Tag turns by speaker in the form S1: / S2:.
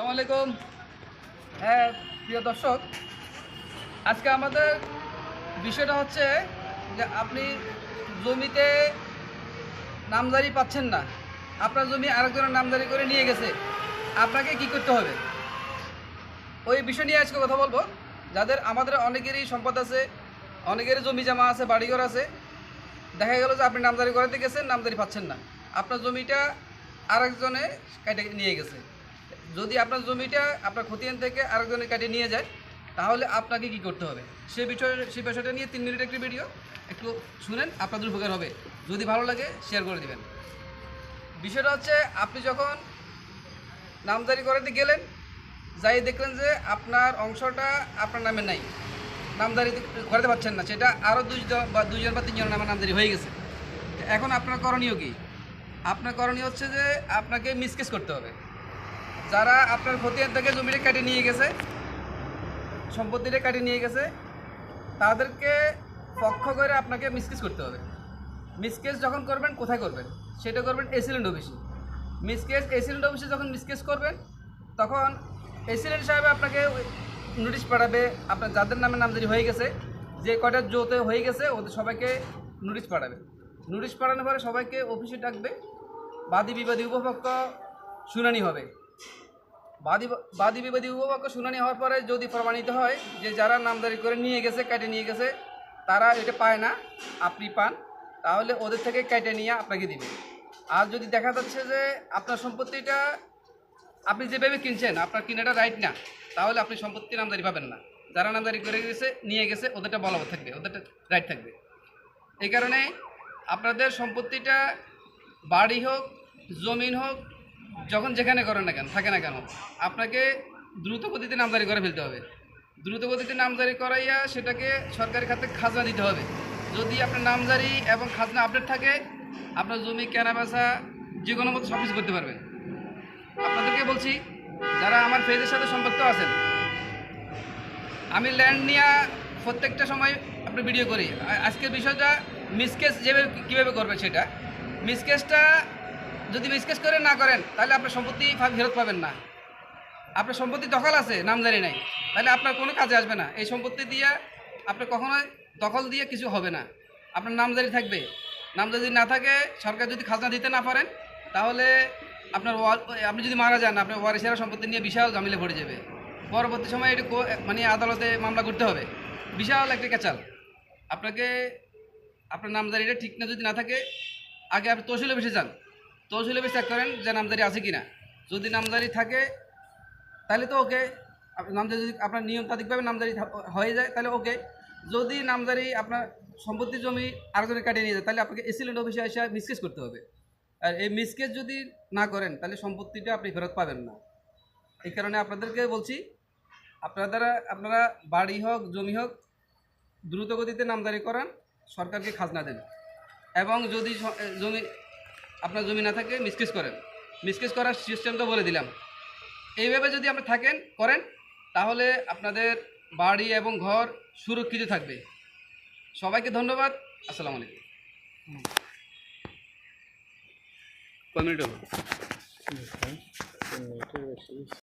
S1: আসসালামু আলাইকুম। হ্যাঁ, প্রিয় দর্শক, আজকে আমাদের বিষয়টা হচ্ছে যে আপনি জমিতে নামজারি পাচ্ছেন না, আপনার জমি আরেকজনের নামজারি করে নিয়ে গেছে, আপনাকে কি করতে হবে ওই বিষয় নিয়ে আজকে কথা বলবো। যাদের আমাদের অনেকেরই সম্পদ আছে, অনেকেরই জমি জমা আছে, বাড়িঘর আছে, দেখা গেল যে আপনি নামজারি করাতে গেছেন, নামজারি পাচ্ছেন না, আপনার জমিটা আরেকজনে কেটে নিয়ে গেছে। যদি আপনার জমিটা আপনার খতিয়ান থেকে আরেকজনে কেটে নিয়ে যায়, তাহলে আপনাকে কি করতে হবে সেই বিষয়টা নিয়ে 3 মিনিট একটি ভিডিও, একটু শুনেন, আপনাদের উপকার হবে। যদি ভালো লাগে শেয়ার করে দিবেন। বিষয়টা হচ্ছে, আপনি যখন নামজারি করাতে গেলেন, যাই দেখলেন যে আপনার অংশটা আপনার নামে নাই, নামজারি করাতে পারছেন না, সেটা আরও দুইজন বা তিনজনের নামে নামজারি হয়ে গেছে। এখন আপনার করণীয় কি? আপনার করণীয় হচ্ছে যে আপনাকে মিসকেস করতে হবে। যারা আপনার খতিয়ান থেকে জমিটা কেটে নিয়ে গেছে, সম্পত্তিটা কেটে নিয়ে গেছে, তাদেরকে পক্ষ করে আপনাকে মিসকেস করতে হবে। মিসকেস যখন করবেন, কোথায় করবেন? সেটা করবেন এসিল্যান্ড অফিসে। এসিল্যান্ড অফিসে যখন মিসকেস করবেন, তখন এসিল্যান্ড সাহেব আপনাকে নোটিশ পাঠাবে। আপনার যাদের নামে নামজারি হয়ে গেছে, যে কয়টা জোতে হয়ে গেছে, ওদের সবাইকে নোটিশ পাঠাবে। নোটিশ পাঠানোর পরে সবাইকে অফিসে ডাকবে, বাদী বিবাদী উপপক্ষ শুনানি হবে। বাদী বিবাদী উপপক্ষ শুনানি হওয়ার পরে যদি প্রমাণিত হয় যে যারা নামজারি করে নিয়ে গেছে, কেটে নিয়ে গেছে, তারা এটা পায় না, আপনি পান, তাহলে ওদের থেকে কেটে নিয়ে আপনাকে দিবে। আর যদি দেখা যাচ্ছে যে আপনার সম্পত্তিটা আপনি যেভাবে কিনছেন, আপনার কিনাটা রাইট না, তাহলে আপনি সম্পত্তি নামজারি পাবেন না। যারা নামজারি করে গেছে, নিয়ে গেছে, ওদেরটা বলবৎ থাকবে, ওদেরটা রাইট থাকবে। এই কারণে আপনাদের সম্পত্তিটা, বাড়ি হোক, জমিন হোক, যখন যেখানে করেন না কেন, থাকে না কেন, আপনাকে দ্রুত গতিতে নামজারি করে ফেলতে হবে। দ্রুত গতিতে নামজারি করাইয়া সেটাকে সরকারি খাতে খাজনা দিতে হবে। যদি আপনার নামজারি এবং খাজনা আপডেট থাকে, আপনার জমি কেনা বেচা যে কোনো মতো সব কিছু করতে পারবেন। আপনাদেরকে বলছি, যারা আমার পেজের সাথে সম্পৃক্ত আছেন, আমি ল্যান্ড নিয়ে প্রত্যেকটা সময় আপনি ভিডিও করি। আজকের বিষয়টা মিসকেস যেভাবে কীভাবে করবেন, সেটা মিসকেসটা যদি মিসকেস করে না করেন, তাহলে আপনার সম্পত্তি ফেরত পাবেন না। আপনার সম্পত্তি দখল আছে, নামজারি নাই, তাহলে আপনার কোনো কাজে আসবে না। এই সম্পত্তি দিয়ে আপনার কখনোই দখল দিয়ে কিছু হবে না, আপনার নামজারি থাকবে। নামজারি যদি না থাকে, সরকার যদি খাজনা দিতে না পারেন, তাহলে আপনি যদি মারা যান, আপনার ওয়ারিশেরা সম্পত্তি নিয়ে বিশাল ঝামেলা পড়ে যাবে। পরবর্তী সময় এটি মানে আদালতে মামলা করতে হবে, বিশাল একটা ক্যাচাল। আপনাকে আপনার নামজারিটা ঠিক না যদি না থাকে, আগে আপনি তহসিল অফিসে যান, তহসিল অফিস চেক করেন যে নামজারি আছে কি না। যদি নামজারি থাকে, তাহলে তো ওকে। নামজারি যদি আপনার নিয়মতান্ত্রিকভাবে নামজারি হয়ে যায়, তাহলে ওকে। যদি নামজারি আপনার সম্পত্তি জমি আরেকজনে কাটিয়ে নিয়ে যায়, তাহলে আপনাকে এসিল্যান্ড অফিসে এসে মিসকেস করতে হবে। আর এই মিসকেস যদি না করেন, তাহলে সম্পত্তিটা আপনি ফেরত পাবেন না। এই কারণে আপনাদেরকে বলছি, আপনারা বাড়ি হোক, জমি হোক, দ্রুত গতিতে নামজারি করান, সরকারকে খাজনা দেন। এবং যদি আপনার জমি না থাকে, মিসকেস করেন। মিসকেস করার সিস্টেমটা বলে দিলাম। এইভাবে যদি আপনি করেন, তাহলে আপনাদের বাড়ি এবং ঘর সুরক্ষিত থাকবে। সবাইকে ধন্যবাদ। আসসালামু আলাইকুম।
S2: কয় মিনিট হলো?